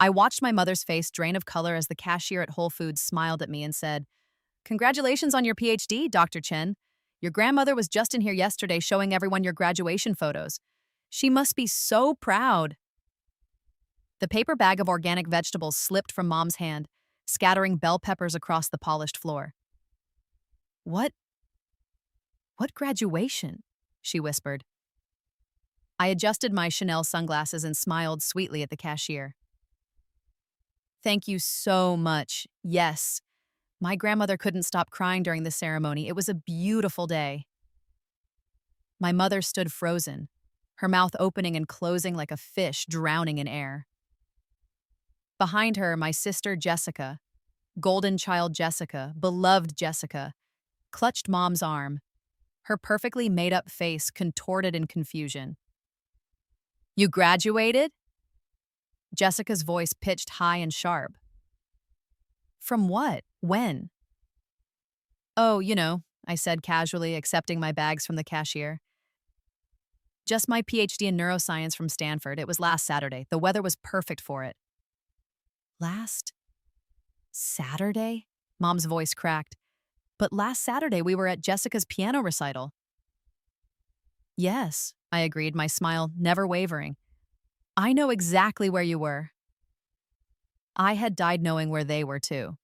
I watched my mother's face drain of color as the cashier at Whole Foods smiled at me and said, "Congratulations on your PhD, Dr. Chen. Your grandmother was just in here yesterday showing everyone your graduation photos. She must be so proud." The paper bag of organic vegetables slipped from Mom's hand, scattering bell peppers across the polished floor. "What? What graduation?" she whispered. I adjusted my Chanel sunglasses and smiled sweetly at the cashier. "Thank you so much. Yes, my grandmother couldn't stop crying during the ceremony. It was a beautiful day." My mother stood frozen, her mouth opening and closing like a fish drowning in air. Behind her, my sister Jessica, golden child Jessica, beloved Jessica, clutched Mom's arm, her perfectly made-up face contorted in confusion. "You graduated?" Jessica's voice pitched high and sharp. "From what? When?" "Oh, I said casually, accepting my bags from the cashier. "Just my PhD in neuroscience from Stanford. It was last Saturday. The weather was perfect for it." "Last Saturday?" Mom's voice cracked. "But last Saturday we were at Jessica's piano recital." "Yes," I agreed, my smile never wavering. "I know exactly where you were." I had died knowing where they were, too.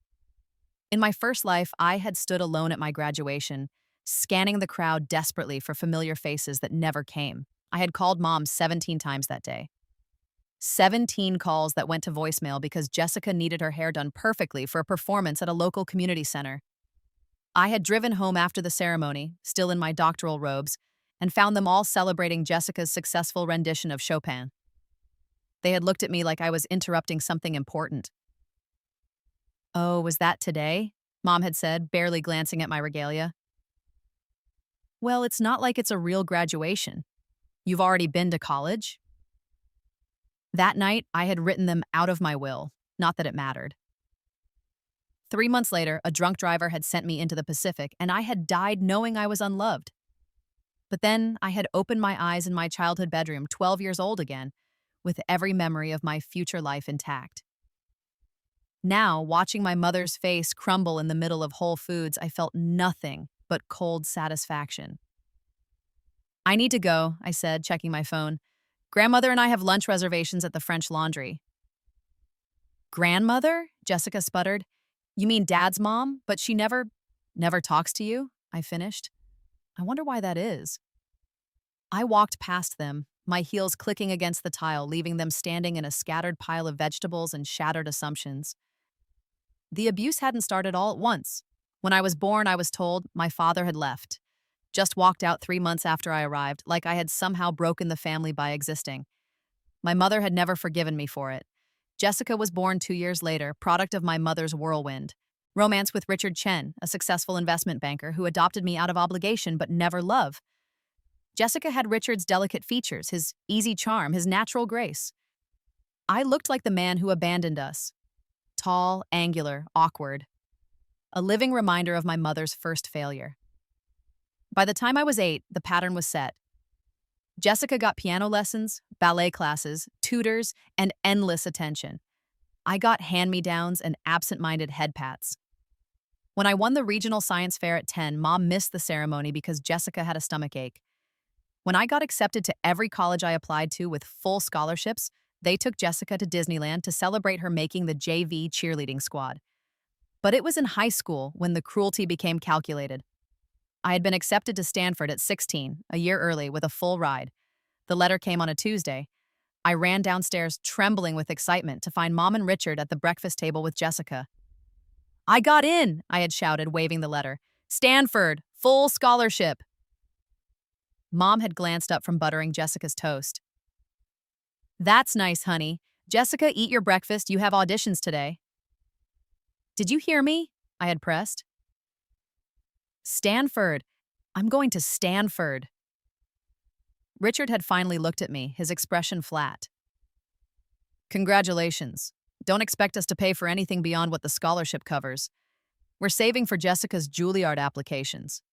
In my first life, I had stood alone at my graduation, scanning the crowd desperately for familiar faces that never came. I had called Mom 17 times that day. 17 calls that went to voicemail because Jessica needed her hair done perfectly for a performance at a local community center. I had driven home after the ceremony, still in my doctoral robes, and found them all celebrating Jessica's successful rendition of Chopin. They had looked at me like I was interrupting something important. "Oh, was that today?" Mom had said, barely glancing at my regalia. "Well, it's not like it's a real graduation. You've already been to college." That night, I had written them out of my will, not that it mattered. 3 months later, a drunk driver had sent me into the Pacific, and I had died knowing I was unloved. But then I had opened my eyes in my childhood bedroom, 12 years old again, with every memory of my future life intact. Now, watching my mother's face crumble in the middle of Whole Foods, I felt nothing but cold satisfaction. "I need to go," I said, checking my phone. "Grandmother and I have lunch reservations at the French Laundry." "Grandmother?" Jessica sputtered. "You mean Dad's mom? But she never talks to you?" I finished. "I wonder why that is." I walked past them, my heels clicking against the tile, leaving them standing in a scattered pile of vegetables and shattered assumptions. The abuse hadn't started all at once. When I was born, I was told my father had left. Just walked out 3 months after I arrived, like I had somehow broken the family by existing. My mother had never forgiven me for it. Jessica was born 2 years later, product of my mother's whirlwind. Romance with Richard Chen, a successful investment banker who adopted me out of obligation but never love. Jessica had Richard's delicate features, his easy charm, his natural grace. I looked like the man who abandoned us. Tall, angular, awkward. A living reminder of my mother's first failure. By the time I was 8, the pattern was set. Jessica got piano lessons, ballet classes, tutors, and endless attention. I got hand-me-downs and absent-minded head pats. When I won the regional science fair at 10, Mom missed the ceremony because Jessica had a stomachache. When I got accepted to every college I applied to with full scholarships, they took Jessica to Disneyland to celebrate her making the JV cheerleading squad. But it was in high school when the cruelty became calculated. I had been accepted to Stanford at 16, a year early, with a full ride. The letter came on a Tuesday. I ran downstairs trembling with excitement to find Mom and Richard at the breakfast table with Jessica. "I got in," I had shouted, waving the letter. "Stanford, full scholarship." Mom had glanced up from buttering Jessica's toast. "That's nice, honey. Jessica, eat your breakfast. You have auditions today." "Did you hear me?" I had pressed. "Stanford. I'm going to Stanford." Richard had finally looked at me, his expression flat. "Congratulations. Don't expect us to pay for anything beyond what the scholarship covers. We're saving for Jessica's Juilliard applications."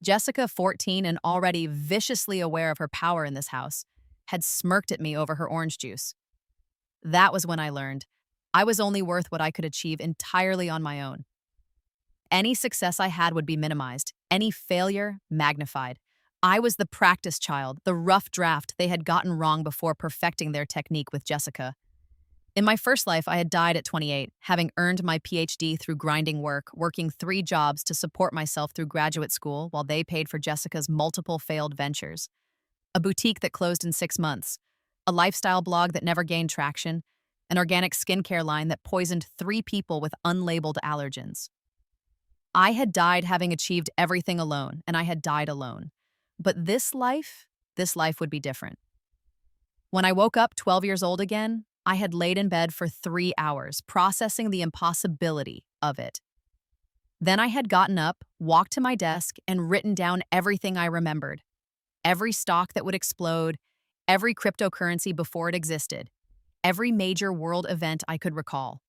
Jessica, 14 and already viciously aware of her power in this house, had smirked at me over her orange juice. That was when I learned I was only worth what I could achieve entirely on my own. Any success I had would be minimized, any failure magnified. I was the practice child, the rough draft they had gotten wrong before perfecting their technique with Jessica. In my first life, I had died at 28, having earned my PhD through grinding work, working 3 jobs to support myself through graduate school while they paid for Jessica's multiple failed ventures. A boutique that closed in 6 months, a lifestyle blog that never gained traction, an organic skincare line that poisoned 3 people with unlabeled allergens. I had died having achieved everything alone, and I had died alone. But this life would be different. When I woke up 12 years old again, I had laid in bed for 3 hours, processing the impossibility of it. Then I had gotten up, walked to my desk, and written down everything I remembered. Every stock that would explode, every cryptocurrency before it existed, every major world event I could recall.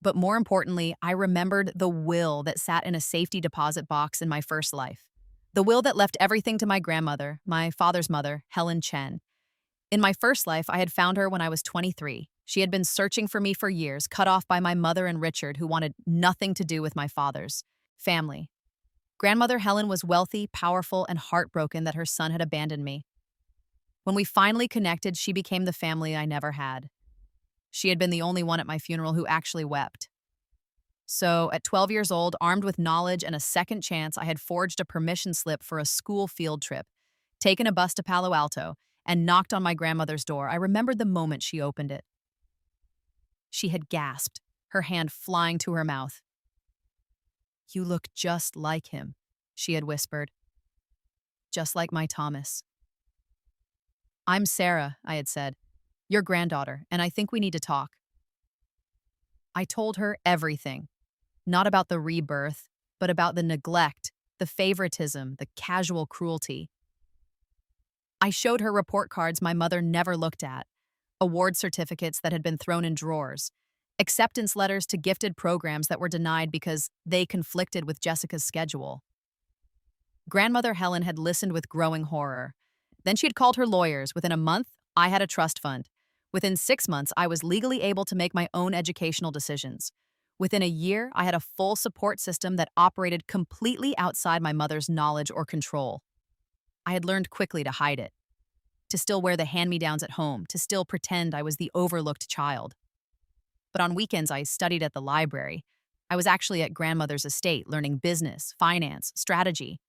But more importantly, I remembered the will that sat in a safety deposit box in my first life. The will that left everything to my grandmother, my father's mother, Helen Chen. In my first life, I had found her when I was 23. She had been searching for me for years, cut off by my mother and Richard, who wanted nothing to do with my father's family. Grandmother Helen was wealthy, powerful, and heartbroken that her son had abandoned me. When we finally connected, she became the family I never had. She had been the only one at my funeral who actually wept. So, at 12 years old, armed with knowledge and a second chance, I had forged a permission slip for a school field trip, taken a bus to Palo Alto, and knocked on my grandmother's door. I remembered the moment she opened it. She had gasped, her hand flying to her mouth. "You look just like him," she had whispered. "Just like my Thomas." "I'm Sarah," I had said, "your granddaughter, and I think we need to talk." I told her everything. Not about the rebirth, but about the neglect, the favoritism, the casual cruelty. I showed her report cards my mother never looked at, award certificates that had been thrown in drawers, acceptance letters to gifted programs that were denied because they conflicted with Jessica's schedule. Grandmother Helen had listened with growing horror. Then she had called her lawyers. Within a month, I had a trust fund. Within 6 months, I was legally able to make my own educational decisions. Within a year, I had a full support system that operated completely outside my mother's knowledge or control. I had learned quickly to hide it, to still wear the hand-me-downs at home, to still pretend I was the overlooked child. But on weekends, I studied at the library. I was actually at grandmother's estate, learning business, finance, strategy.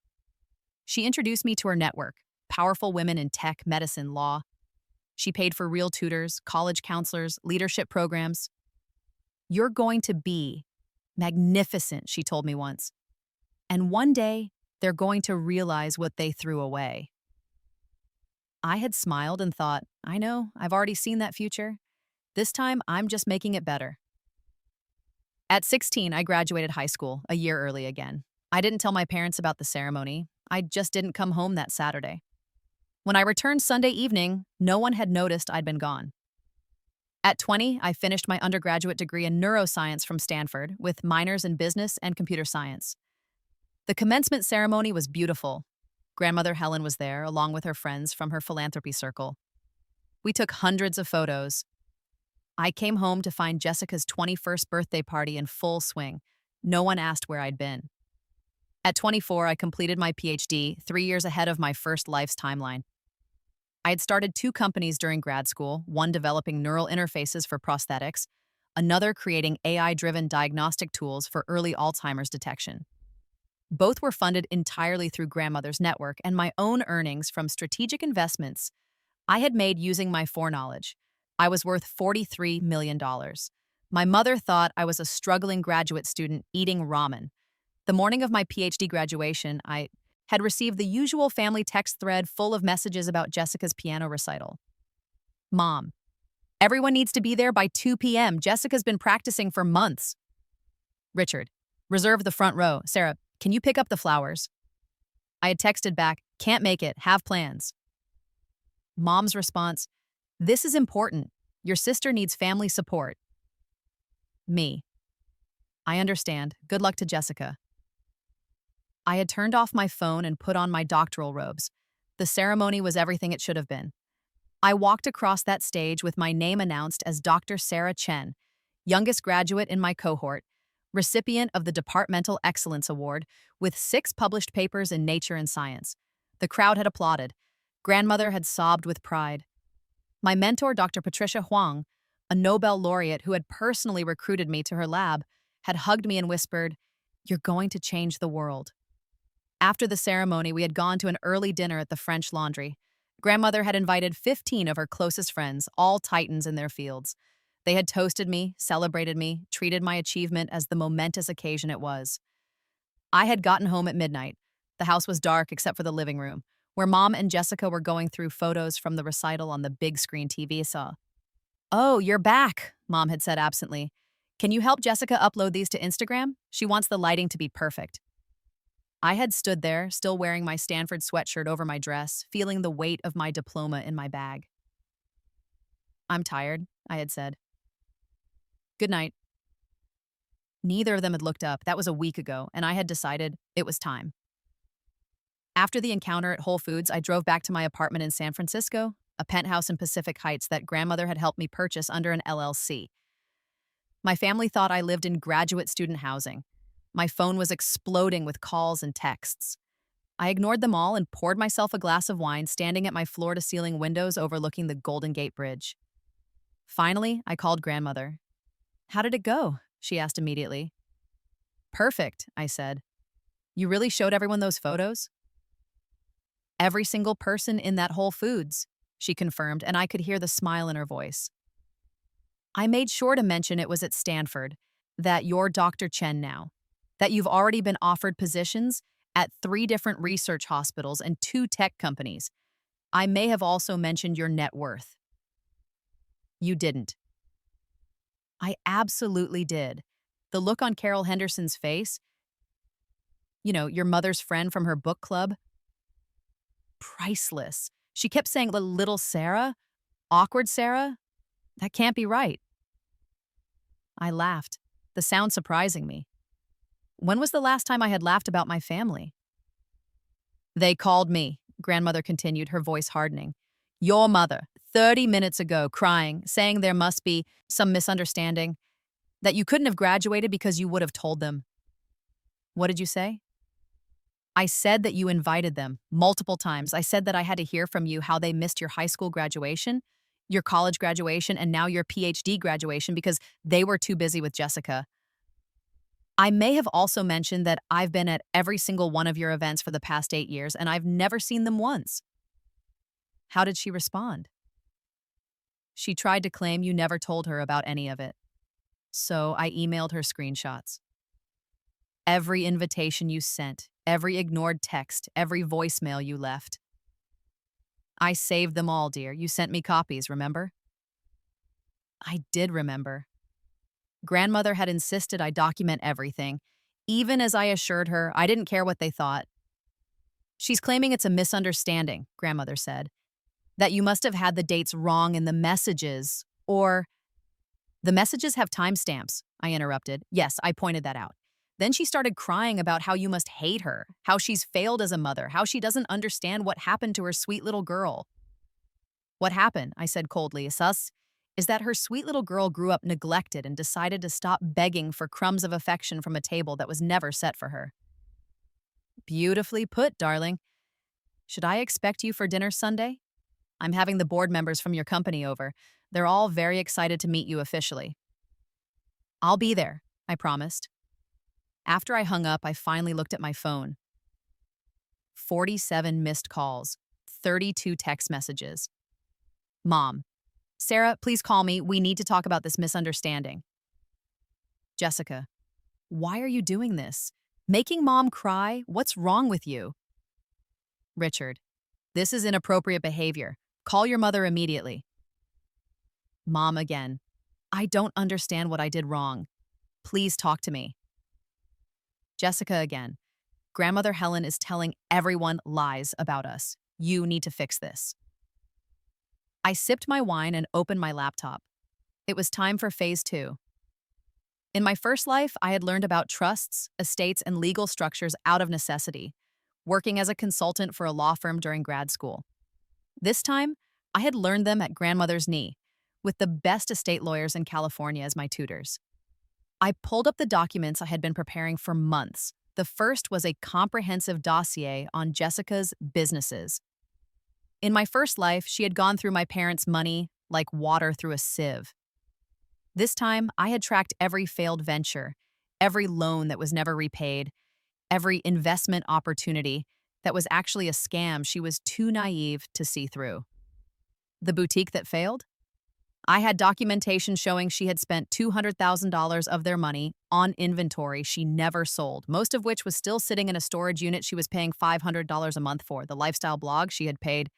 She introduced me to her network, powerful women in tech, medicine, law. She paid for real tutors, college counselors, leadership programs. "You're going to be magnificent," she told me once. "And one day, they're going to realize what they threw away." I had smiled and thought, I know, I've already seen that future. This time, I'm just making it better. At 16, I graduated high school, a year early again. I didn't tell my parents about the ceremony. I just didn't come home that Saturday. When I returned Sunday evening, no one had noticed I'd been gone. At 20, I finished my undergraduate degree in neuroscience from Stanford with minors in business and computer science. The commencement ceremony was beautiful. Grandmother Helen was there, along with her friends from her philanthropy circle. We took hundreds of photos. I came home to find Jessica's 21st birthday party in full swing. No one asked where I'd been. At 24, I completed my PhD, 3 years ahead of my first life's timeline. I had started 2 companies during grad school, one developing neural interfaces for prosthetics, another creating AI-driven diagnostic tools for early Alzheimer's detection. Both were funded entirely through grandmother's network and my own earnings from strategic investments I had made using my foreknowledge. I was worth $43 million. My mother thought I was a struggling graduate student eating ramen. The morning of my PhD graduation, I had received the usual family text thread full of messages about Jessica's piano recital. "Mom, everyone needs to be there by 2 p.m. Jessica's been practicing for months." "Richard, reserve the front row. Sarah, can you pick up the flowers?" I had texted back, "Can't make it, have plans." Mom's response, "This is important. Your sister needs family support." Me. "I understand. Good luck to Jessica." I had turned off my phone and put on my doctoral robes. The ceremony was everything it should have been. I walked across that stage with my name announced as Dr. Sarah Chen, youngest graduate in my cohort, recipient of the Departmental Excellence Award with 6 published papers in Nature and Science. The crowd had applauded. Grandmother had sobbed with pride. My mentor, Dr. Patricia Huang, a Nobel laureate who had personally recruited me to her lab, had hugged me and whispered, "You're going to change the world." After the ceremony, we had gone to an early dinner at the French Laundry. Grandmother had invited 15 of her closest friends, all titans in their fields. They had toasted me, celebrated me, treated my achievement as the momentous occasion it was. I had gotten home at midnight. The house was dark except for the living room, where Mom and Jessica were going through photos from the recital on the big screen TV saw. "Oh, you're back," Mom had said absently. "Can you help Jessica upload these to Instagram? She wants the lighting to be perfect." I had stood there, still wearing my Stanford sweatshirt over my dress, feeling the weight of my diploma in my bag. "I'm tired," I had said. "Good night." Neither of them had looked up. That was a week ago, and I had decided it was time. After the encounter at Whole Foods, I drove back to my apartment in San Francisco, a penthouse in Pacific Heights that Grandmother had helped me purchase under an LLC. My family thought I lived in graduate student housing. My phone was exploding with calls and texts. I ignored them all and poured myself a glass of wine, standing at my floor-to-ceiling windows overlooking the Golden Gate Bridge. Finally, I called Grandmother. "How did it go?" she asked immediately. "Perfect," I said. "You really showed everyone those photos?" "Every single person in that Whole Foods," she confirmed, and I could hear the smile in her voice. "I made sure to mention it was at Stanford, that you're Dr. Chen now, that you've already been offered positions at 3 different research hospitals and 2 tech companies. I may have also mentioned your net worth." "You didn't." "I absolutely did." The look on Carol Henderson's face, your mother's friend from her book club, priceless. She kept saying, "Little Sarah? Awkward Sarah? That can't be right." I laughed, the sound surprising me. When was the last time I had laughed about my family? "They called me," Grandmother continued, her voice hardening. "Your mother, 30 minutes ago, crying, saying there must be some misunderstanding, that you couldn't have graduated because you would have told them." "What did you say?" "I said that you invited them multiple times. I said that I had to hear from you how they missed your high school graduation, your college graduation, and now your PhD graduation because they were too busy with Jessica. I may have also mentioned that I've been at every single one of your events for the past 8 years, and I've never seen them once." How did she respond? "She tried to claim you never told her about any of it. So I emailed her screenshots. Every invitation you sent, every ignored text, every voicemail you left. I saved them all, dear. You sent me copies, remember?" I did remember. Grandmother had insisted I document everything, even as I assured her I didn't care what they thought. "She's claiming it's a misunderstanding," Grandmother said, "that you must have had the dates wrong in the messages, or—" "The messages have timestamps," I interrupted. "Yes, I pointed that out." Then she started crying about how you must hate her, how she's failed as a mother, how she doesn't understand what happened to her sweet little girl. "What happened?" I said coldly. "Is that her sweet little girl grew up neglected and decided to stop begging for crumbs of affection from a table that was never set for her." "Beautifully put, darling. Should I expect you for dinner Sunday? I'm having the board members from your company over. They're all very excited to meet you officially." "I'll be there," I promised. After I hung up, I finally looked at my phone. 47 missed calls, 32 text messages. Mom, "Sarah, please call me. We need to talk about this misunderstanding." Jessica, "Why are you doing this? Making Mom cry? What's wrong with you?" Richard, "This is inappropriate behavior. Call your mother immediately." Mom again, "I don't understand what I did wrong. Please talk to me." Jessica again, "Grandmother Helen is telling everyone lies about us. You need to fix this." I sipped my wine and opened my laptop. It was time for phase 2. In my first life, I had learned about trusts, estates, and legal structures out of necessity, working as a consultant for a law firm during grad school. This time, I had learned them at grandmother's knee, with the best estate lawyers in California as my tutors. I pulled up the documents I had been preparing for months. The first was a comprehensive dossier on Jessica's businesses. In my first life, she had gone through my parents' money like water through a sieve. This time, I had tracked every failed venture, every loan that was never repaid, every investment opportunity that was actually a scam she was too naive to see through. The boutique that failed? I had documentation showing she had spent $200,000 of their money on inventory she never sold, most of which was still sitting in a storage unit she was paying $500 a month for. The lifestyle blog, she had paid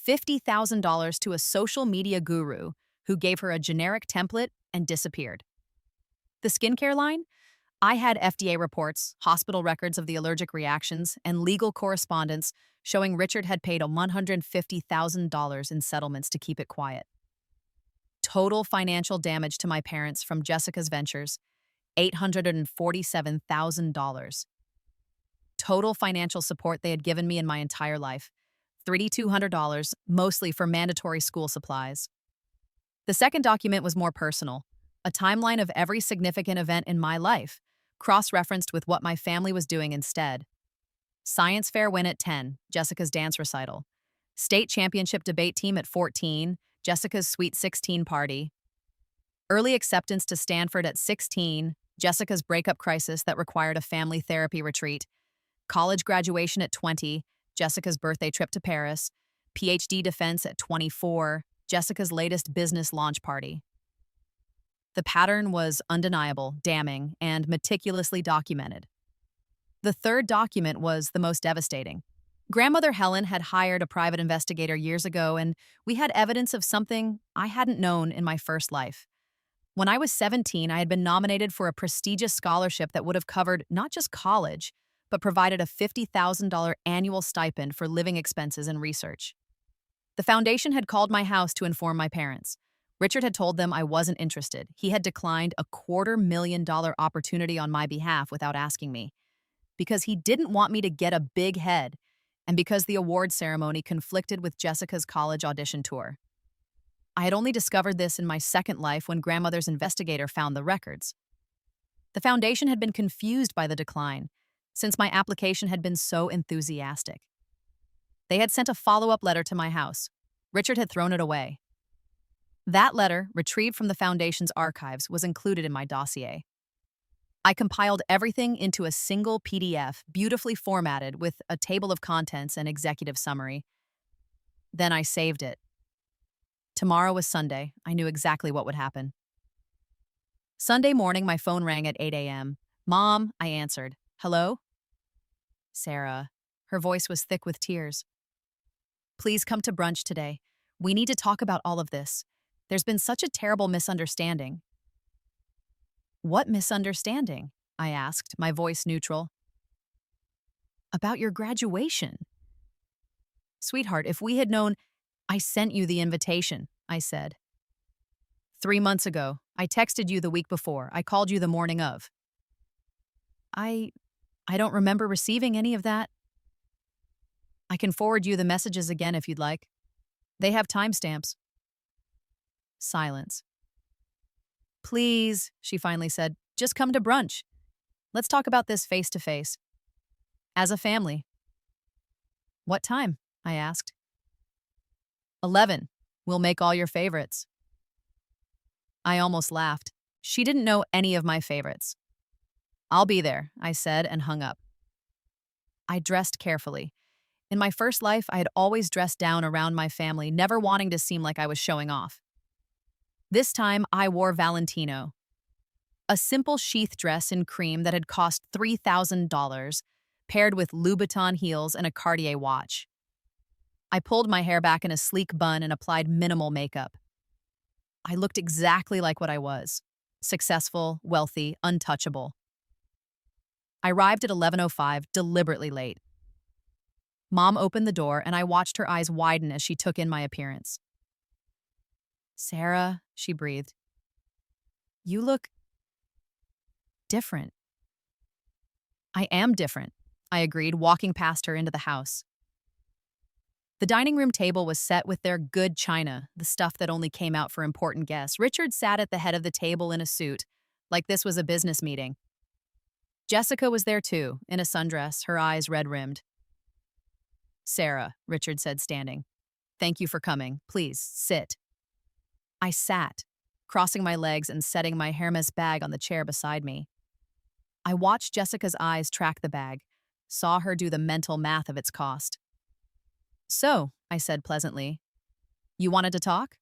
$50,000 to a social media guru who gave her a generic template and disappeared. The skincare line? I had FDA reports, hospital records of the allergic reactions, and legal correspondence showing Richard had paid $150,000 in settlements to keep it quiet. Total financial damage to my parents from Jessica's ventures, $847,000. Total financial support they had given me in my entire life, $3,200, mostly for mandatory school supplies. The second document was more personal, a timeline of every significant event in my life, cross-referenced with what my family was doing instead. Science fair win at 10, Jessica's dance recital. State championship debate team at 14, Jessica's Sweet 16 party. Early acceptance to Stanford at 16, Jessica's breakup crisis that required a family therapy retreat. College graduation at 20, Jessica's birthday trip to Paris. PhD defense at 24, Jessica's latest business launch party. The pattern was undeniable, damning, and meticulously documented. The third document was the most devastating. Grandmother Helen had hired a private investigator years ago, and we had evidence of something I hadn't known in my first life. When I was 17, I had been nominated for a prestigious scholarship that would have covered not just college, but provided a $50,000 annual stipend for living expenses and research. The foundation had called my house to inform my parents. Richard had told them I wasn't interested. He had declined a $250,000 opportunity on my behalf without asking me, because he didn't want me to get a big head, and because the award ceremony conflicted with Jessica's college audition tour. I had only discovered this in my second life when grandmother's investigator found the records. The foundation had been confused by the decline, since my application had been so enthusiastic. They had sent a follow-up letter to my house. Richard had thrown it away. That letter, retrieved from the foundation's archives, was included in my dossier. I compiled everything into a single PDF, beautifully formatted with a table of contents and executive summary. Then I saved it. Tomorrow was Sunday. I knew exactly what would happen. Sunday morning, my phone rang at 8 a.m. "Mom," I answered. "Hello?" "Sarah." Her voice was thick with tears. "Please come to brunch today. We need to talk about all of this. There's been such a terrible misunderstanding." "What misunderstanding?" I asked, my voice neutral. "About your graduation." "Sweetheart, if we had known—" "I sent you the invitation," I said. 3 months ago. I texted you the week before. I called you the morning of. I don't remember receiving any of that." "I can forward you the messages again if you'd like. They have timestamps." Silence. "Please," she finally said, "just come to brunch. Let's talk about this face to face. As a family." "What time?" I asked. 11. We'll make all your favorites." I almost laughed. She didn't know any of my favorites. "I'll be there," I said and hung up. I dressed carefully. In my first life, I had always dressed down around my family, never wanting to seem like I was showing off. This time, I wore Valentino, a simple sheath dress in cream that had cost $3,000, paired with Louboutin heels and a Cartier watch. I pulled my hair back in a sleek bun and applied minimal makeup. I looked exactly like what I was: successful, wealthy, untouchable. I arrived at 11:05, deliberately late. Mom opened the door, and I watched her eyes widen as she took in my appearance. "Sarah," she breathed, "you look different." "I am different," I agreed, walking past her into the house. The dining room table was set with their good china, the stuff that only came out for important guests. Richard sat at the head of the table in a suit, like this was a business meeting. Jessica was there too, in a sundress, her eyes red-rimmed. "Sarah," Richard said, standing. "Thank you for coming. Please, sit." I sat, crossing my legs and setting my Hermes bag on the chair beside me. I watched Jessica's eyes track the bag, saw her do the mental math of its cost. "So," I said pleasantly, "you wanted to talk?"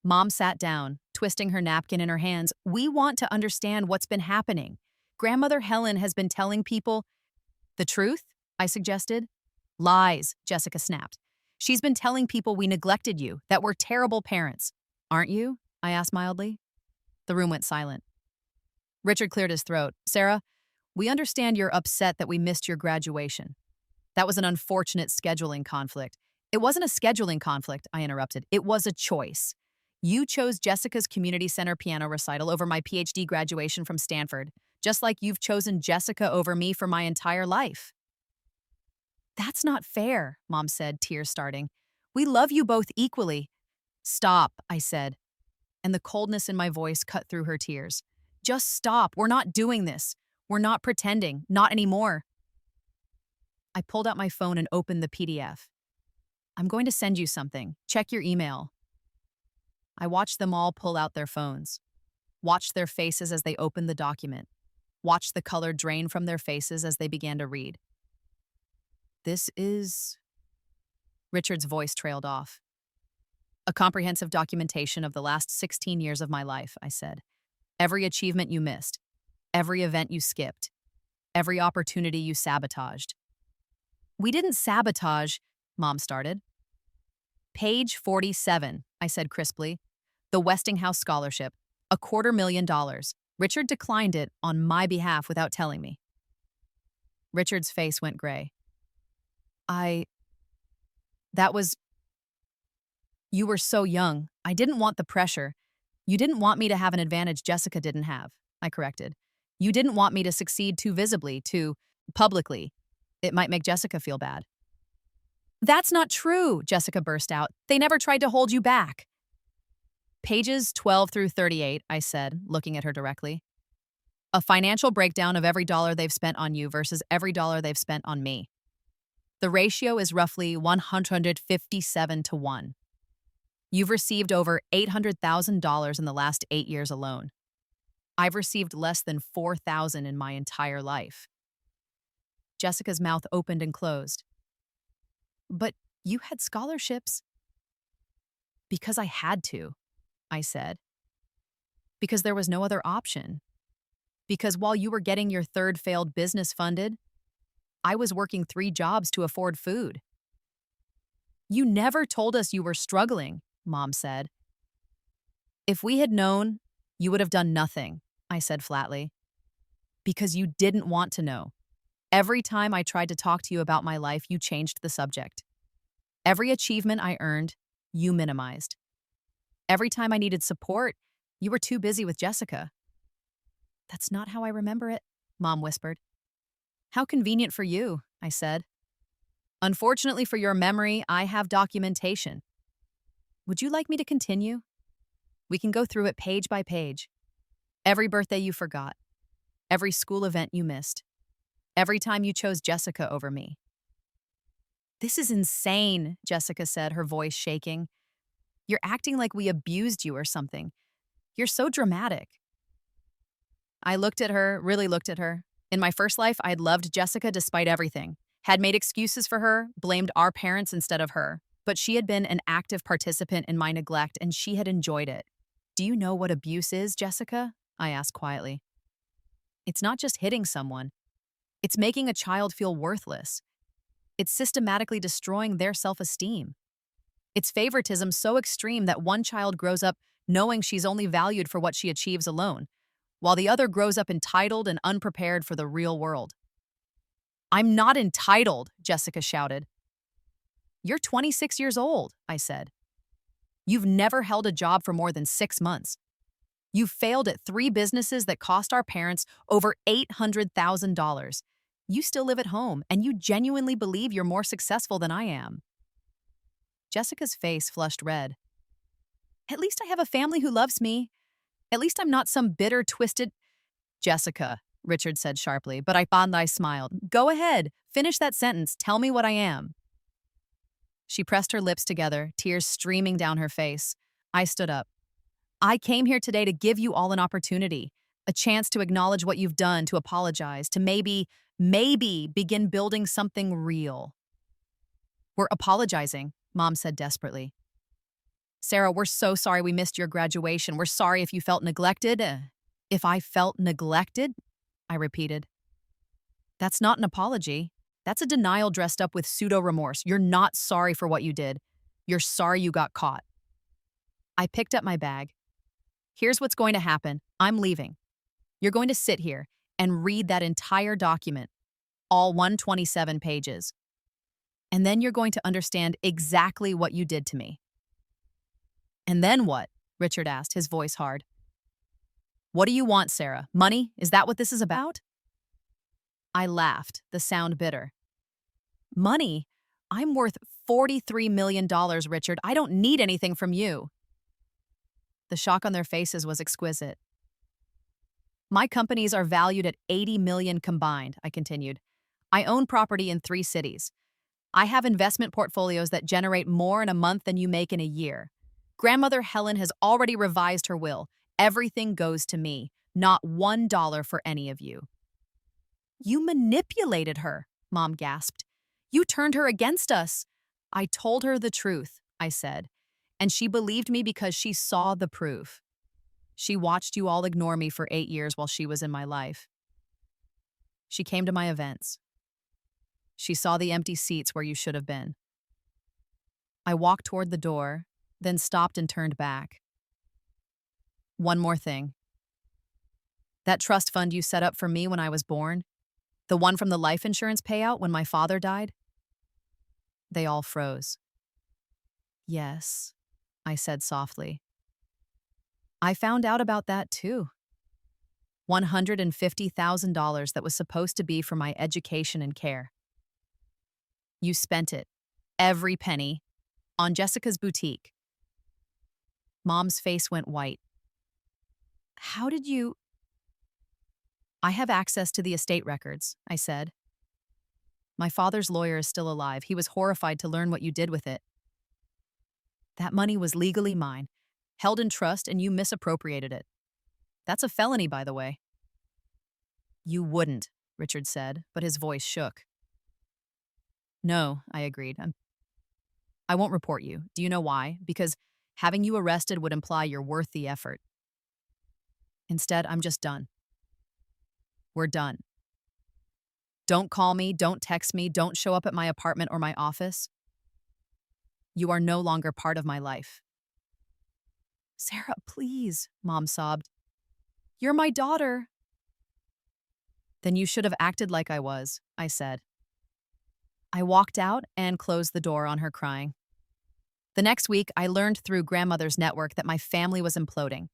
Mom sat down, twisting her napkin in her hands. "We want to understand what's been happening. Grandmother Helen has been telling people—" "The truth?" I suggested. "Lies," Jessica snapped. "She's been telling people we neglected you, that we're terrible parents." "Aren't you?" I asked mildly. The room went silent. Richard cleared his throat. "Sarah, we understand you're upset that we missed your graduation. That was an unfortunate scheduling conflict." "It wasn't a scheduling conflict," I interrupted. "It was a choice. You chose Jessica's community center piano recital over my PhD graduation from Stanford, just like you've chosen Jessica over me for my entire life." "That's not fair," Mom said, tears starting. "We love you both equally." "Stop," I said, and the coldness in my voice cut through her tears. "Just stop. We're not doing this. We're not pretending. Not anymore." I pulled out my phone and opened the PDF. "I'm going to send you something. Check your email." I watched them all pull out their phones, watched their faces as they opened the document, watched the color drain from their faces as they began to read. "This is—" Richard's voice trailed off. "A comprehensive documentation of the last 16 years of my life," I said. "Every achievement you missed, every event you skipped, every opportunity you sabotaged." "We didn't sabotage," Mom started. "Page 47, I said crisply. "The Westinghouse Scholarship, $250,000. Richard declined it on my behalf without telling me." Richard's face went gray. That was— You were so young. I didn't want the pressure. You didn't want me to have an advantage Jessica didn't have," I corrected. "You didn't want me to succeed too visibly, too publicly. It might make Jessica feel bad." "That's not true," Jessica burst out. "They never tried to hold you back." "Pages 12 through 38, I said, looking at her directly. "A financial breakdown of every dollar they've spent on you versus every dollar they've spent on me. The ratio is roughly 157 to 1. You've received over $800,000 in the last 8 years alone. I've received less than $4,000 in my entire life." Jessica's mouth opened and closed. "But you had scholarships." "Because I had to," I said. "Because there was no other option. Because while you were getting your third failed business funded, I was working 3 jobs to afford food." "You never told us you were struggling," Mom said. "If we had known, you would have done nothing," I said flatly. "Because you didn't want to know. Every time I tried to talk to you about my life, you changed the subject. Every achievement I earned, you minimized. Every time I needed support, you were too busy with Jessica." "That's not how I remember it," Mom whispered. "How convenient for you," I said. "Unfortunately for your memory, I have documentation. Would you like me to continue? We can go through it page by page. Every birthday you forgot. Every school event you missed. Every time you chose Jessica over me." "This is insane," Jessica said, her voice shaking. "You're acting like we abused you or something. You're so dramatic." I looked at her, really looked at her. In my first life, I'd loved Jessica despite everything, had made excuses for her, blamed our parents instead of her. But she had been an active participant in my neglect, and she had enjoyed it. "Do you know what abuse is, Jessica?" I asked quietly. "It's not just hitting someone. It's making a child feel worthless. It's systematically destroying their self-esteem. It's favoritism so extreme that one child grows up knowing she's only valued for what she achieves alone, while the other grows up entitled and unprepared for the real world." "I'm not entitled," Jessica shouted. "You're 26 years old," I said. "You've never held a job for more than 6 months. You've failed at 3 businesses that cost our parents over $800,000. You still live at home, and you genuinely believe you're more successful than I am." Jessica's face flushed red. At least I have a family who loves me. At least I'm not some bitter, twisted. Jessica, Richard said sharply, but I smiled. Go ahead, finish that sentence, tell me what I am. She pressed her lips together, tears streaming down her face. I stood up. I came here today to give you all an opportunity, a chance to acknowledge what you've done, to apologize, to maybe begin building something real. We're apologizing, Mom said desperately. Sarah, we're so sorry we missed your graduation. We're sorry if you felt neglected. If I felt neglected? I repeated. That's not an apology. That's a denial dressed up with pseudo-remorse. You're not sorry for what you did. You're sorry you got caught. I picked up my bag. Here's what's going to happen. I'm leaving. You're going to sit here and read that entire document, all 127 pages. And then you're going to understand exactly what you did to me. And then what? Richard asked, his voice hard. What do you want, Sarah? Money? Is that what this is about? I laughed, the sound bitter. Money? I'm worth $43 million, Richard. I don't need anything from you. The shock on their faces was exquisite. My companies are valued at $80 million combined, I continued. I own property in 3 cities. I have investment portfolios that generate more in a month than you make in a year. Grandmother Helen has already revised her will. Everything goes to me, not $1 for any of you. You manipulated her, Mom gasped. You turned her against us. I told her the truth, I said, and she believed me because she saw the proof. She watched you all ignore me for 8 years while she was in my life. She came to my events. She saw the empty seats where you should have been. I walked toward the door, then stopped and turned back. One more thing. That trust fund you set up for me when I was born, the one from the life insurance payout when my father died? They all froze. Yes, I said softly. I found out about that too. $150,000 that was supposed to be for my education and care. You spent it, every penny, on Jessica's boutique. Mom's face went white. How did you... I have access to the estate records, I said. My father's lawyer is still alive. He was horrified to learn what you did with it. That money was legally mine, held in trust, and you misappropriated it. That's a felony, by the way. You wouldn't, Richard said, but his voice shook. No, I agreed. I won't report you. Do you know why? Because having you arrested would imply you're worth the effort. Instead, I'm just done. We're done. Don't call me, don't text me, don't show up at my apartment or my office. You are no longer part of my life. Sarah, please, Mom sobbed. You're my daughter. Then you should have acted like I was, I said. I walked out and closed the door on her crying. The next week, I learned through grandmother's network that my family was imploding.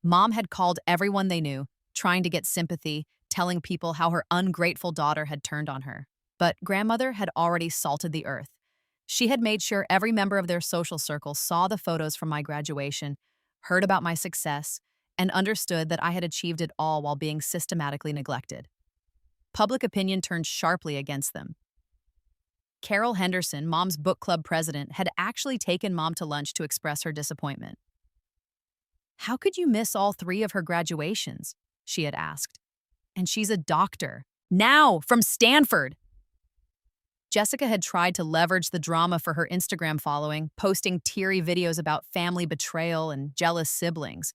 Mom had called everyone they knew, trying to get sympathy, telling people how her ungrateful daughter had turned on her. But grandmother had already salted the earth. She had made sure every member of their social circle saw the photos from my graduation, heard about my success, and understood that I had achieved it all while being systematically neglected. Public opinion turned sharply against them. Carol Henderson, Mom's book club president, had actually taken Mom to lunch to express her disappointment. How could you miss all 3 of her graduations? She had asked. And she's a doctor. Now, from Stanford! Jessica had tried to leverage the drama for her Instagram following, posting teary videos about family betrayal and jealous siblings.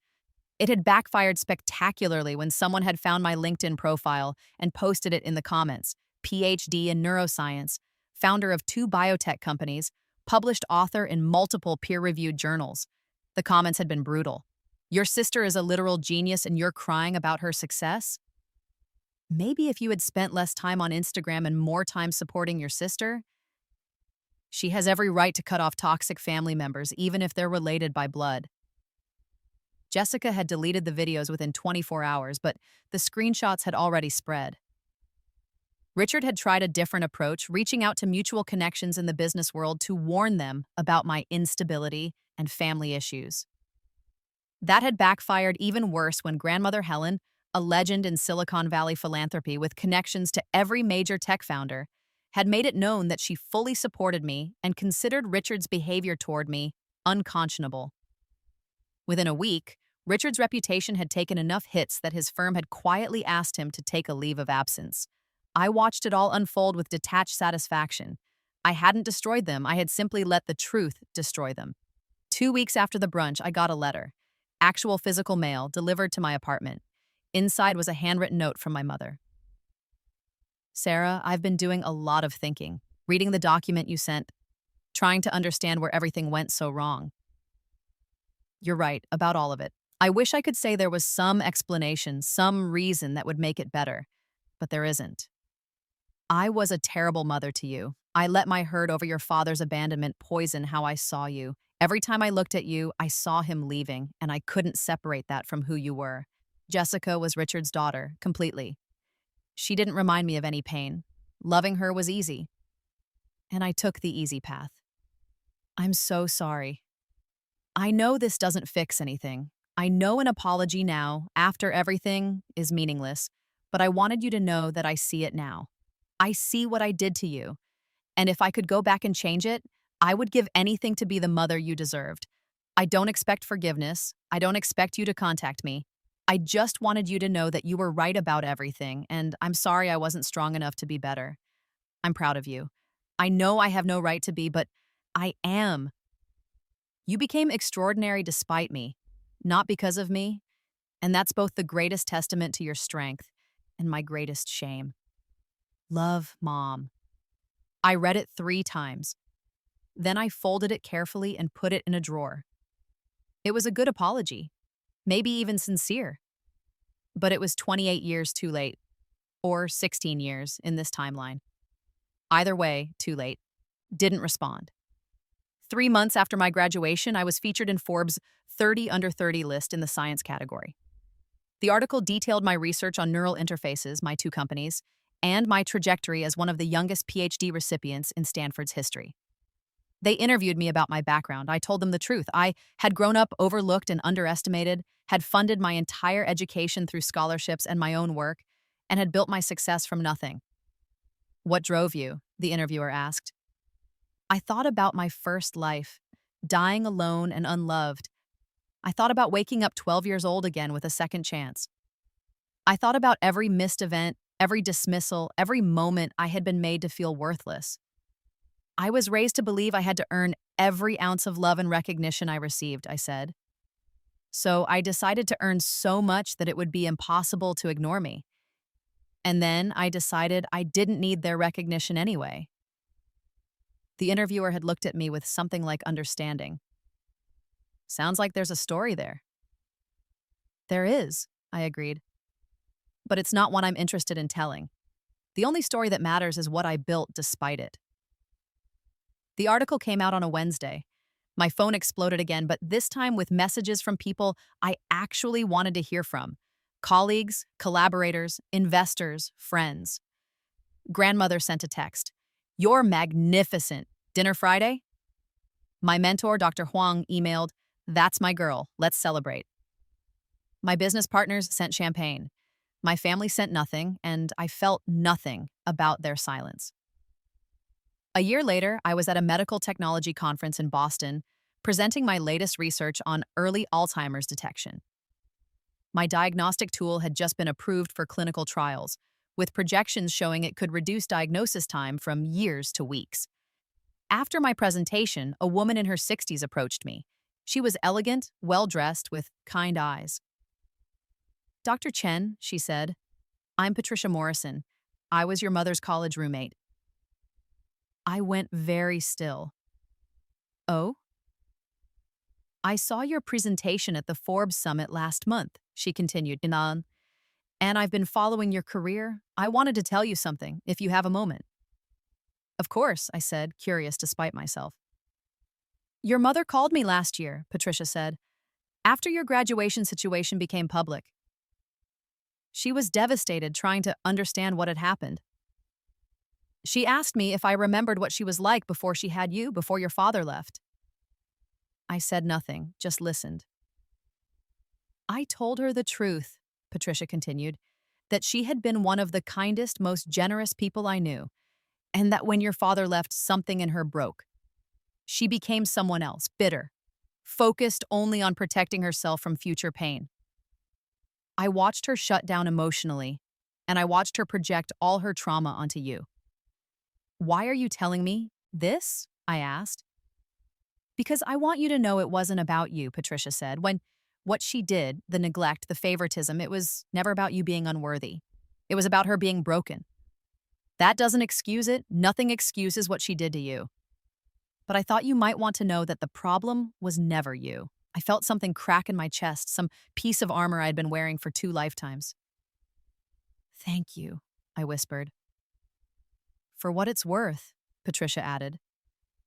It had backfired spectacularly when someone had found my LinkedIn profile and posted it in the comments. PhD in neuroscience, founder of 2 biotech companies, published author in multiple peer-reviewed journals. The comments had been brutal. Your sister is a literal genius and you're crying about her success? Maybe if you had spent less time on Instagram and more time supporting your sister? She has every right to cut off toxic family members, even if they're related by blood. Jessica had deleted the videos within 24 hours, but the screenshots had already spread. Richard had tried a different approach, reaching out to mutual connections in the business world to warn them about my instability and family issues. That had backfired even worse when grandmother Helen, a legend in Silicon Valley philanthropy with connections to every major tech founder, had made it known that she fully supported me and considered Richard's behavior toward me unconscionable. Within a week, Richard's reputation had taken enough hits that his firm had quietly asked him to take a leave of absence. I watched it all unfold with detached satisfaction. I hadn't destroyed them, I had simply let the truth destroy them. 2 weeks after the brunch, I got a letter. Actual physical mail delivered to my apartment. Inside was a handwritten note from my mother. Sarah, I've been doing a lot of thinking, reading the document you sent, trying to understand where everything went so wrong. You're right about all of it. I wish I could say there was some explanation, some reason that would make it better, but there isn't. I was a terrible mother to you. I let my hurt over your father's abandonment poison how I saw you. Every time I looked at you, I saw him leaving, and I couldn't separate that from who you were. Jessica was Richard's daughter, completely. She didn't remind me of any pain. Loving her was easy. And I took the easy path. I'm so sorry. I know this doesn't fix anything. I know an apology now, after everything, is meaningless, but I wanted you to know that I see it now. I see what I did to you. And if I could go back and change it, I would give anything to be the mother you deserved. I don't expect forgiveness. I don't expect you to contact me. I just wanted you to know that you were right about everything, and I'm sorry I wasn't strong enough to be better. I'm proud of you. I know I have no right to be, but I am. You became extraordinary despite me, not because of me, and that's both the greatest testament to your strength and my greatest shame. Love, Mom. I read it 3 times. Then I folded it carefully and put it in a drawer. It was a good apology, maybe even sincere. But it was 28 years too late, or 16 years in this timeline. Either way, too late. Didn't respond. 3 months after my graduation, I was featured in Forbes' 30 Under 30 list in the science category. The article detailed my research on neural interfaces, my 2 companies, and my trajectory as one of the youngest PhD recipients in Stanford's history. They interviewed me about my background. I told them the truth. I had grown up overlooked and underestimated, had funded my entire education through scholarships and my own work, and had built my success from nothing. What drove you? The interviewer asked. I thought about my first life, dying alone and unloved. I thought about waking up 12 years old again with a second chance. I thought about every missed event, every dismissal, every moment I had been made to feel worthless. I was raised to believe I had to earn every ounce of love and recognition I received, I said. So I decided to earn so much that it would be impossible to ignore me. And then I decided I didn't need their recognition anyway. The interviewer had looked at me with something like understanding. Sounds like there's a story there. There is, I agreed. But it's not one I'm interested in telling. The only story that matters is what I built despite it. The article came out on a Wednesday. My phone exploded again, but this time with messages from people I actually wanted to hear from. Colleagues, collaborators, investors, friends. Grandmother sent a text. You're magnificent. Dinner Friday? My mentor, Dr. Huang, emailed, That's my girl. Let's celebrate. My business partners sent champagne. My family sent nothing, and I felt nothing about their silence. A year later, I was at a medical technology conference in Boston, presenting my latest research on early Alzheimer's detection. My diagnostic tool had just been approved for clinical trials, with projections showing it could reduce diagnosis time from years to weeks. After my presentation, a woman in her 60s approached me. She was elegant, well-dressed, with kind eyes. Dr. Chen, she said, I'm Patricia Morrison. I was your mother's college roommate. I went very still. Oh? I saw your presentation at the Forbes Summit last month, she continued, and I've been following your career. I wanted to tell you something, if you have a moment. Of course, I said, curious despite myself. Your mother called me last year, Patricia said, after your graduation situation became public. She was devastated trying to understand what had happened. She asked me if I remembered what she was like before she had you, before your father left. I said nothing, just listened. I told her the truth, Patricia continued, that she had been one of the kindest, most generous people I knew, and that when your father left, something in her broke. She became someone else, bitter, focused only on protecting herself from future pain. I watched her shut down emotionally, and I watched her project all her trauma onto you. Why are you telling me this? I asked. Because I want you to know it wasn't about you, Patricia said. When what she did, the neglect, the favoritism, it was never about you being unworthy. It was about her being broken. That doesn't excuse it. Nothing excuses what she did to you. But I thought you might want to know that the problem was never you. I felt something crack in my chest, some piece of armor I had been wearing for 2 lifetimes. Thank you, I whispered. For what it's worth, Patricia added.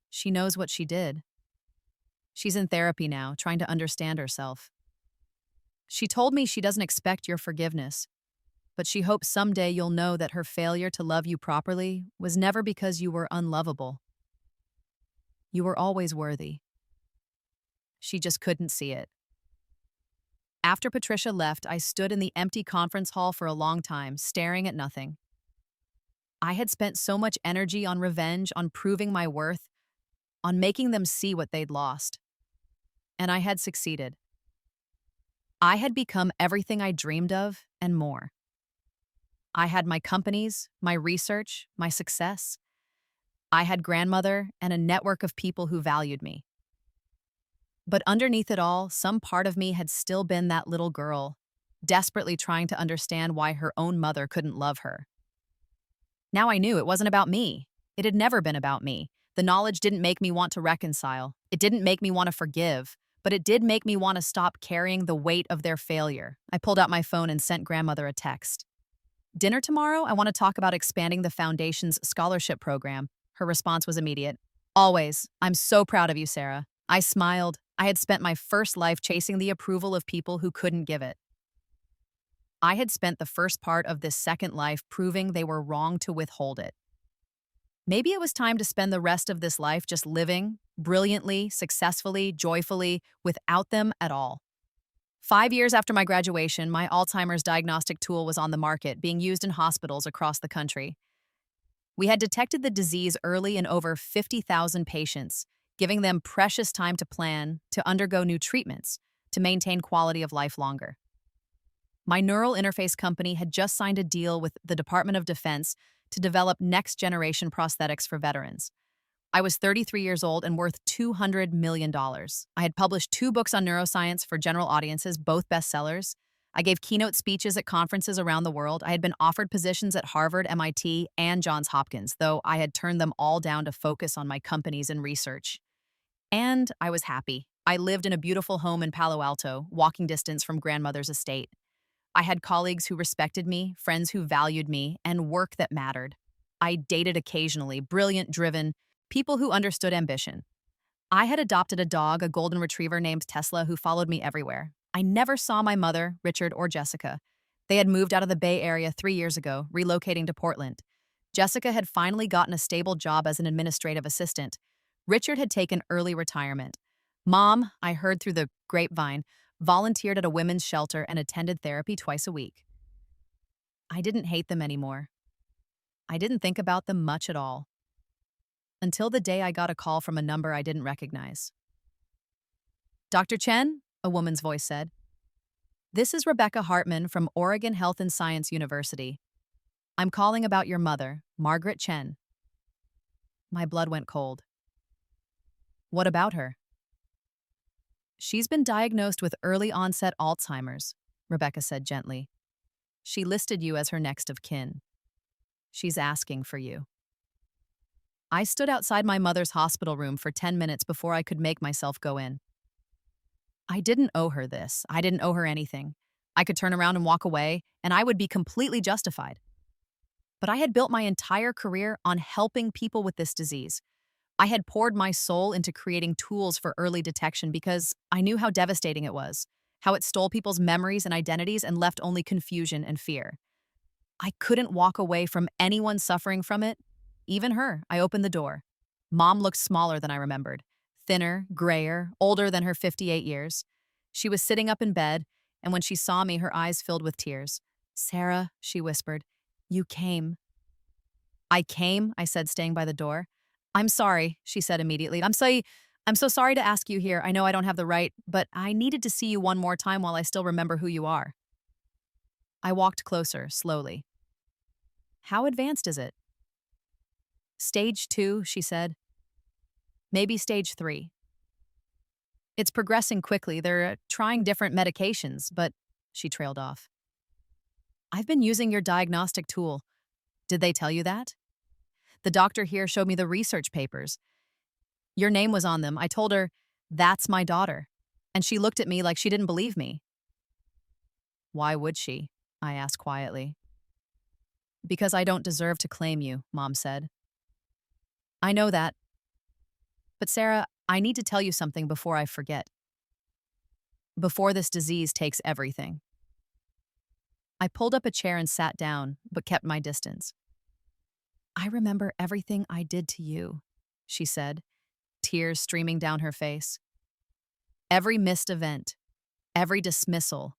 She knows what she did. She's in therapy now, trying to understand herself. She told me she doesn't expect your forgiveness, but she hopes someday you'll know that her failure to love you properly was never because you were unlovable. You were always worthy. She just couldn't see it. After Patricia left, I stood in the empty conference hall for a long time, staring at nothing. I had spent so much energy on revenge, on proving my worth, on making them see what they'd lost. And I had succeeded. I had become everything I dreamed of and more. I had my companies, my research, my success. I had grandmother and a network of people who valued me. But underneath it all, some part of me had still been that little girl, desperately trying to understand why her own mother couldn't love her. Now I knew it wasn't about me. It had never been about me. The knowledge didn't make me want to reconcile. It didn't make me want to forgive, but it did make me want to stop carrying the weight of their failure. I pulled out my phone and sent grandmother a text. Dinner tomorrow? I want to talk about expanding the foundation's scholarship program. Her response was immediate. Always. I'm so proud of you, Sarah. I smiled. I had spent my first life chasing the approval of people who couldn't give it. I had spent the first part of this second life proving they were wrong to withhold it. Maybe it was time to spend the rest of this life just living, brilliantly, successfully, joyfully, without them at all. 5 years after my graduation, my Alzheimer's diagnostic tool was on the market, being used in hospitals across the country. We had detected the disease early in over 50,000 patients, giving them precious time to plan, to undergo new treatments, to maintain quality of life longer. My neural interface company had just signed a deal with the Department of Defense to develop next-generation prosthetics for veterans. I was 33 years old and worth $200 million. I had published 2 books on neuroscience for general audiences, both bestsellers. I gave keynote speeches at conferences around the world. I had been offered positions at Harvard, MIT, and Johns Hopkins, though I had turned them all down to focus on my companies and research. And I was happy. I lived in a beautiful home in Palo Alto, walking distance from grandmother's estate. I had colleagues who respected me, friends who valued me, and work that mattered. I dated occasionally, brilliant, driven, people who understood ambition. I had adopted a dog, a golden retriever named Tesla, who followed me everywhere. I never saw my mother, Richard, or Jessica. They had moved out of the Bay Area 3 years ago, relocating to Portland. Jessica had finally gotten a stable job as an administrative assistant. Richard had taken early retirement. Mom, I heard through the grapevine, volunteered at a women's shelter and attended therapy twice a week. I didn't hate them anymore. I didn't think about them much at all. Until the day I got a call from a number I didn't recognize. Dr. Chen, a woman's voice said. This is Rebecca Hartman from Oregon Health and Science University. I'm calling about your mother, Margaret Chen. My blood went cold. What about her? She's been diagnosed with early-onset Alzheimer's, Rebecca said gently. She listed you as her next of kin. She's asking for you. I stood outside my mother's hospital room for 10 minutes before I could make myself go in. I didn't owe her this. I didn't owe her anything. I could turn around and walk away, and I would be completely justified. But I had built my entire career on helping people with this disease. I had poured my soul into creating tools for early detection because I knew how devastating it was, how it stole people's memories and identities and left only confusion and fear. I couldn't walk away from anyone suffering from it, even her. I opened the door. Mom looked smaller than I remembered, thinner, grayer, older than her 58 years. She was sitting up in bed, and when she saw me, her eyes filled with tears. "Sarah," she whispered, "you came." "I came," I said, staying by the door. "I'm sorry," she said immediately. I'm so sorry to ask you here. I know I don't have the right, but I needed to see you one more time while I still remember who you are." I walked closer, slowly. "How advanced is it?" "Stage 2, she said. "Maybe stage 3. It's progressing quickly. They're trying different medications, but," she trailed off. "I've been using your diagnostic tool. Did they tell you that?" "The doctor here showed me the research papers. Your name was on them." I told her, "That's my daughter." And she looked at me like she didn't believe me. "Why would she?" I asked quietly. "Because I don't deserve to claim you," Mom said. "I know that. But Sarah, I need to tell you something before I forget. Before this disease takes everything." I pulled up a chair and sat down, but kept my distance. "I remember everything I did to you," she said, tears streaming down her face. "Every missed event, every dismissal,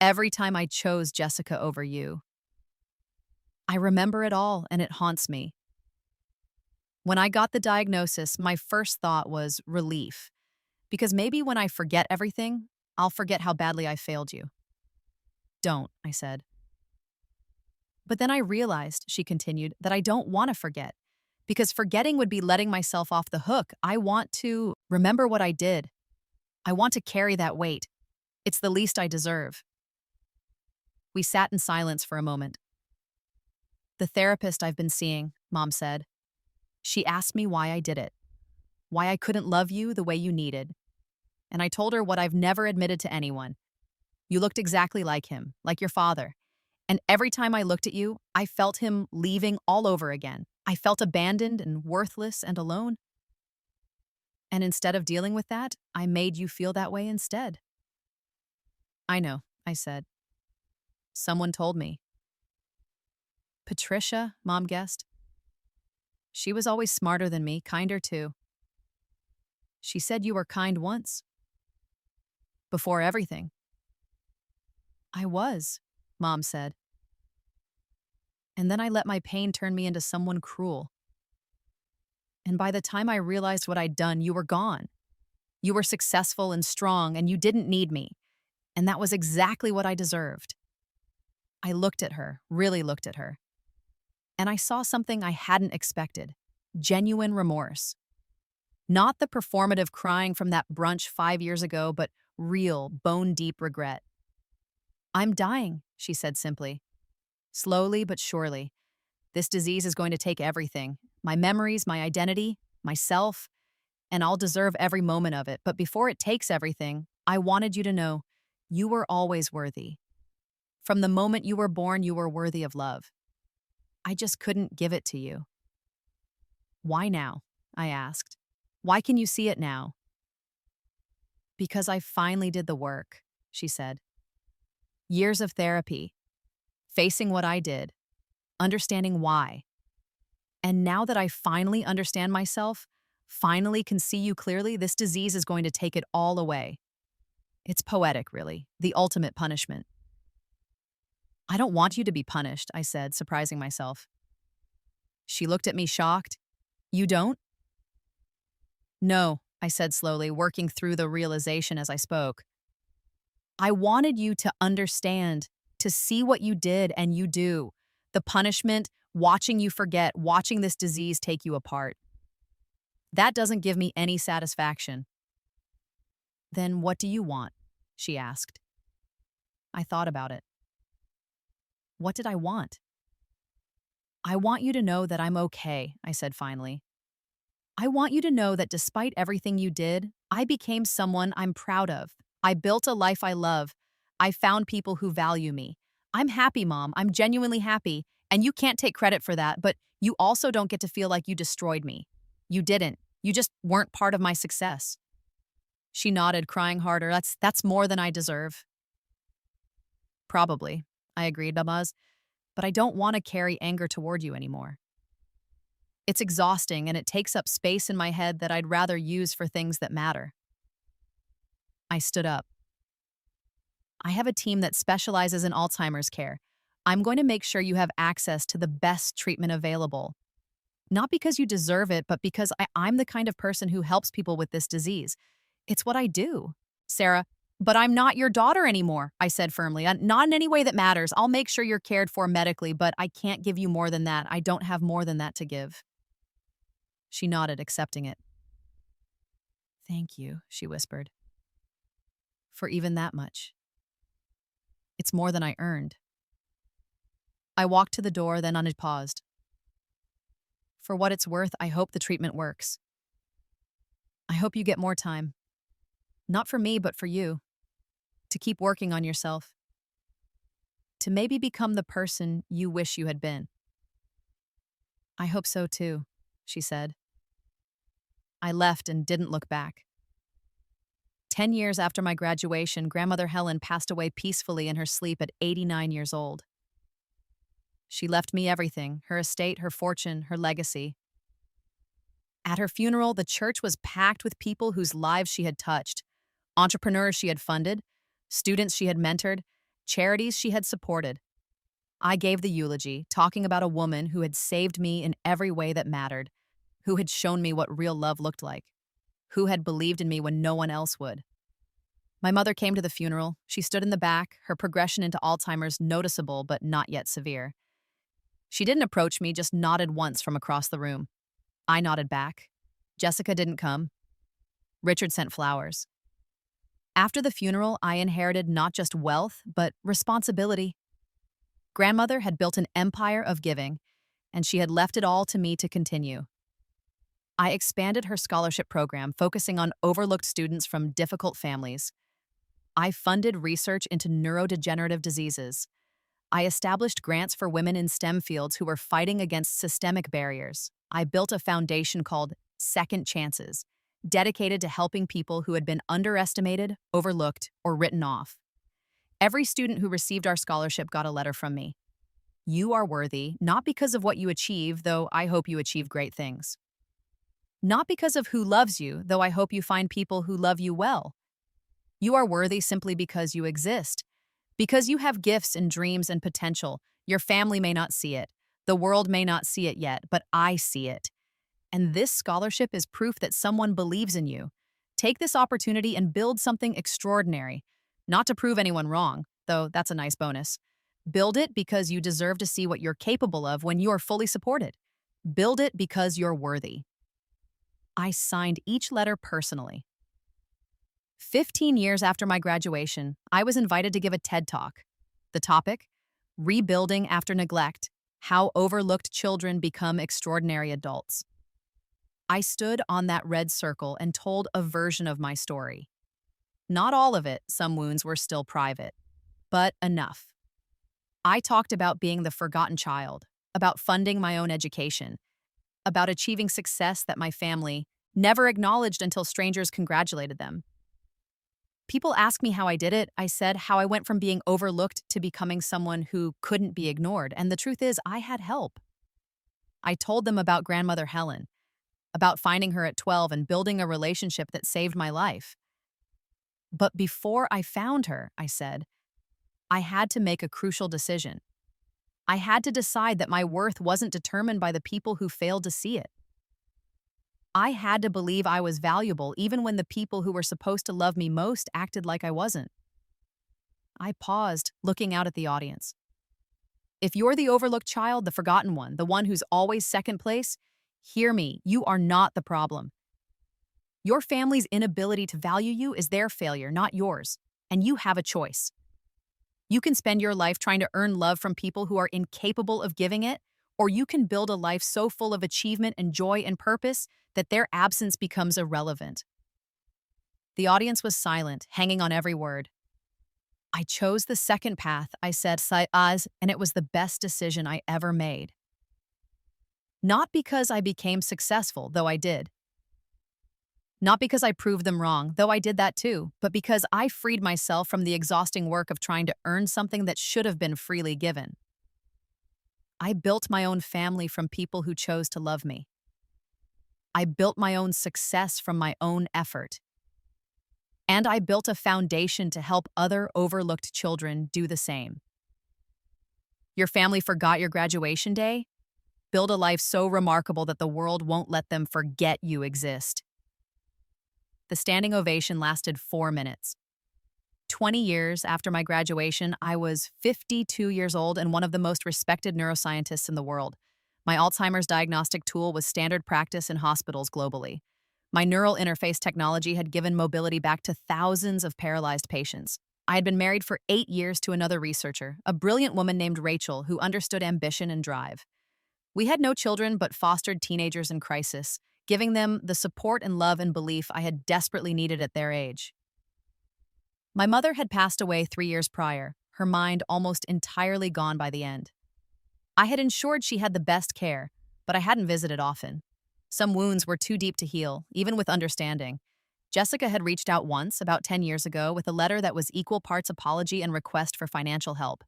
every time I chose Jessica over you. I remember it all, and it haunts me. When I got the diagnosis, my first thought was relief, because maybe when I forget everything, I'll forget how badly I failed you." "Don't," I said. "But then I realized," she continued, "that I don't want to forget, because forgetting would be letting myself off the hook. I want to remember what I did. I want to carry that weight. It's the least I deserve." We sat in silence for a moment. "The therapist I've been seeing," Mom said, "she asked me why I did it, why I couldn't love you the way you needed. And I told her what I've never admitted to anyone. You looked exactly like him, like your father. And every time I looked at you, I felt him leaving all over again. I felt abandoned and worthless and alone. And instead of dealing with that, I made you feel that way instead." "I know," I said. "Someone told me." "Patricia," Mom guessed. "She was always smarter than me, kinder too. She said you were kind once. Before everything." "I was," Mom said. "And then I let my pain turn me into someone cruel. And by the time I realized what I'd done, you were gone. You were successful and strong, and you didn't need me. And that was exactly what I deserved." I looked at her, really looked at her. And I saw something I hadn't expected: genuine remorse. Not the performative crying from that brunch 5 years ago, but real, bone-deep regret. "I'm dying," she said simply. "Slowly but surely. This disease is going to take everything. My memories, my identity, myself, and I'll deserve every moment of it. But before it takes everything, I wanted you to know you were always worthy. From the moment you were born, you were worthy of love. I just couldn't give it to you." "Why now?" I asked. "Why can you see it now?" "Because I finally did the work," she said. "Years of therapy, facing what I did, understanding why. And now that I finally understand myself, finally can see you clearly, this disease is going to take it all away. It's poetic, really, the ultimate punishment." "I don't want you to be punished," I said, surprising myself. She looked at me shocked. "You don't?" "No," I said slowly, working through the realization as I spoke. "I wanted you to understand, to see what you did and you do. The punishment, watching you forget, watching this disease take you apart. That doesn't give me any satisfaction." "Then what do you want?" she asked. I thought about it. What did I want? "I want you to know that I'm okay," I said finally. "I want you to know that despite everything you did, I became someone I'm proud of. I built a life I love. I found people who value me. I'm happy, Mom. I'm genuinely happy. And you can't take credit for that, but you also don't get to feel like you destroyed me. You didn't. You just weren't part of my success." She nodded, crying harder. That's more than I deserve." "Probably," I agreed, Babaz, "but I don't want to carry anger toward you anymore." It's exhausting and it takes up space in my head that I'd rather use for things that matter. I stood up. I have a team that specializes in Alzheimer's care. I'm going to make sure you have access to the best treatment available. Not because you deserve it, but because I'm the kind of person who helps people with this disease. It's what I do. Sarah, but I'm not your daughter anymore, I said firmly. Not in any way that matters. I'll make sure you're cared for medically, but I can't give you more than that. I don't have more than that to give. She nodded, accepting it. Thank you, she whispered. For even that much. It's more than I earned. I walked to the door, then paused. For what it's worth, I hope the treatment works. I hope you get more time. Not for me, but for you. To keep working on yourself. To maybe become the person you wish you had been. I hope so too, she said. I left and didn't look back. 10 years after my graduation, Grandmother Helen passed away peacefully in her sleep at 89 years old. She left me everything, her estate, her fortune, her legacy. At her funeral, the church was packed with people whose lives she had touched, entrepreneurs she had funded, students she had mentored, charities she had supported. I gave the eulogy, talking about a woman who had saved me in every way that mattered, who had shown me what real love looked like, who had believed in me when no one else would. My mother came to the funeral. She stood in the back, her progression into Alzheimer's noticeable but not yet severe. She didn't approach me, just nodded once from across the room. I nodded back. Jessica didn't come. Richard sent flowers. After the funeral, I inherited not just wealth, but responsibility. Grandmother had built an empire of giving, and she had left it all to me to continue. I expanded her scholarship program, focusing on overlooked students from difficult families. I funded research into neurodegenerative diseases. I established grants for women in STEM fields who were fighting against systemic barriers. I built a foundation called Second Chances, dedicated to helping people who had been underestimated, overlooked, or written off. Every student who received our scholarship got a letter from me. You are worthy, not because of what you achieve, though I hope you achieve great things. Not because of who loves you, though I hope you find people who love you well. You are worthy simply because you exist. Because you have gifts and dreams and potential. Your family may not see it. The world may not see it yet, but I see it. And this scholarship is proof that someone believes in you. Take this opportunity and build something extraordinary. Not to prove anyone wrong, though that's a nice bonus. Build it because you deserve to see what you're capable of when you are fully supported. Build it because you're worthy. I signed each letter personally. 15 years after my graduation, I was invited to give a TED Talk. The topic? Rebuilding After Neglect, How Overlooked Children Become Extraordinary Adults. I stood on that red circle and told a version of my story. Not all of it, some wounds were still private, but enough. I talked about being the forgotten child, about funding my own education, about achieving success that my family never acknowledged until strangers congratulated them. People ask me how I did it. I said how I went from being overlooked to becoming someone who couldn't be ignored, and the truth is, I had help. I told them about Grandmother Helen, about finding her at 12 and building a relationship that saved my life. But before I found her, I said, I had to make a crucial decision. I had to decide that my worth wasn't determined by the people who failed to see it. I had to believe I was valuable even when the people who were supposed to love me most acted like I wasn't. I paused, looking out at the audience. If you're the overlooked child, the forgotten one, the one who's always second place, hear me, you are not the problem. Your family's inability to value you is their failure, not yours, and you have a choice. You can spend your life trying to earn love from people who are incapable of giving it, or you can build a life so full of achievement and joy and purpose that their absence becomes irrelevant. The audience was silent, hanging on every word. I chose the second path, I said, and it was the best decision I ever made. Not because I became successful, though I did. Not because I proved them wrong, though I did that too, but because I freed myself from the exhausting work of trying to earn something that should have been freely given. I built my own family from people who chose to love me. I built my own success from my own effort. And I built a foundation to help other overlooked children do the same. Your family forgot your graduation day? Build a life so remarkable that the world won't let them forget you exist. The standing ovation lasted 4 minutes. 20 years after my graduation, I was 52 years old and one of the most respected neuroscientists in the world. My Alzheimer's diagnostic tool was standard practice in hospitals globally. My neural interface technology had given mobility back to thousands of paralyzed patients. I had been married for 8 years to another researcher, a brilliant woman named Rachel who understood ambition and drive. We had no children but fostered teenagers in crisis, giving them the support and love and belief I had desperately needed at their age. My mother had passed away 3 years prior, her mind almost entirely gone by the end. I had ensured she had the best care, but I hadn't visited often. Some wounds were too deep to heal, even with understanding. Jessica had reached out once, about 10 years ago, with a letter that was equal parts apology and request for financial help.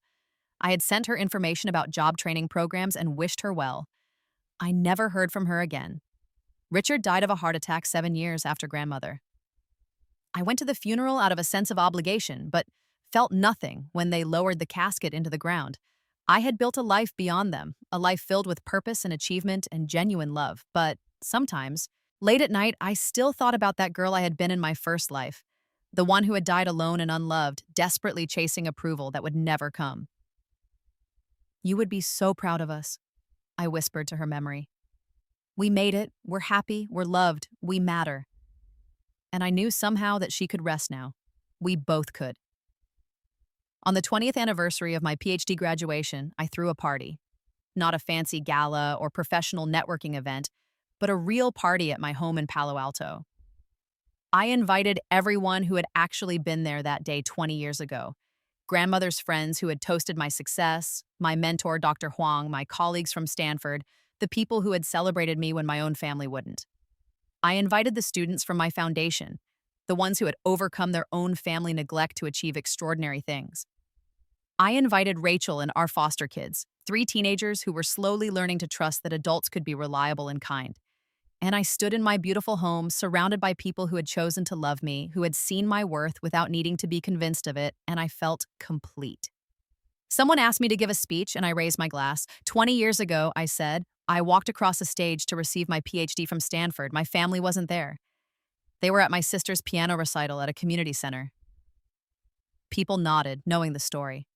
I had sent her information about job training programs and wished her well. I never heard from her again. Richard died of a heart attack 7 years after grandmother. I went to the funeral out of a sense of obligation, but felt nothing when they lowered the casket into the ground. I had built a life beyond them, a life filled with purpose and achievement and genuine love. But sometimes, late at night, I still thought about that girl I had been in my first life, the one who had died alone and unloved, desperately chasing approval that would never come. "You would be so proud of us," I whispered to her memory. "We made it, we're happy, we're loved, we matter." And I knew somehow that she could rest now. We both could. On the 20th anniversary of my PhD graduation, I threw a party. Not a fancy gala or professional networking event, but a real party at my home in Palo Alto. I invited everyone who had actually been there that day 20 years ago. Grandmother's friends who had toasted my success, my mentor, Dr. Huang, my colleagues from Stanford, the people who had celebrated me when my own family wouldn't. I invited the students from my foundation, the ones who had overcome their own family neglect to achieve extraordinary things. I invited Rachel and our foster kids, 3 teenagers who were slowly learning to trust that adults could be reliable and kind. And I stood in my beautiful home, surrounded by people who had chosen to love me, who had seen my worth without needing to be convinced of it, and I felt complete. Someone asked me to give a speech, and I raised my glass. 20 years ago, I said, I walked across a stage to receive my PhD from Stanford. My family wasn't there. They were at my sister's piano recital at a community center. People nodded, knowing the story.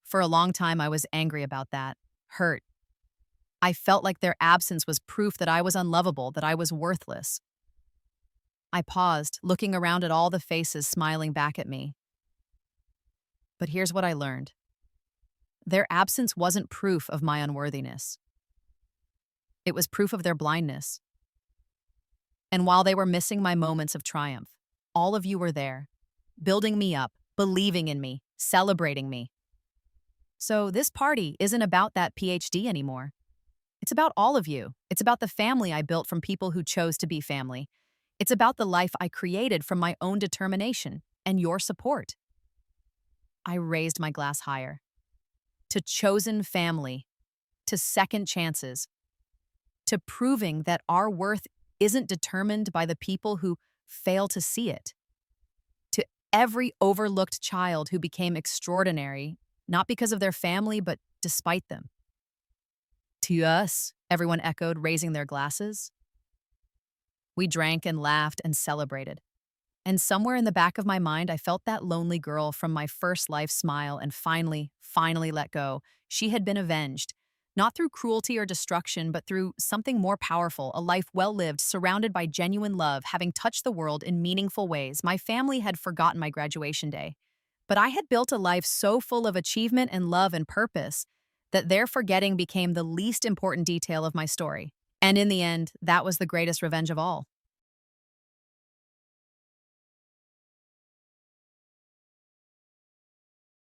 For a long time, I was angry about that, hurt. I felt like their absence was proof that I was unlovable, that I was worthless. I paused, looking around at all the faces smiling back at me. But here's what I learned. Their absence wasn't proof of my unworthiness. It was proof of their blindness. And while they were missing my moments of triumph, all of you were there, building me up, believing in me, celebrating me. So this party isn't about that PhD anymore. It's about all of you. It's about the family I built from people who chose to be family. It's about the life I created from my own determination and your support. I raised my glass higher. To chosen family, to second chances, to proving that our worth isn't determined by the people who fail to see it. To every overlooked child who became extraordinary, not because of their family, but despite them. To us, everyone echoed, raising their glasses. We drank and laughed and celebrated. And somewhere in the back of my mind, I felt that lonely girl from my first life smile and finally let go. She had been avenged. Not through cruelty or destruction, but through something more powerful, a life well lived, surrounded by genuine love, having touched the world in meaningful ways. My family had forgotten my graduation day, but I had built a life so full of achievement and love and purpose that their forgetting became the least important detail of my story. And in the end, that was the greatest revenge of all.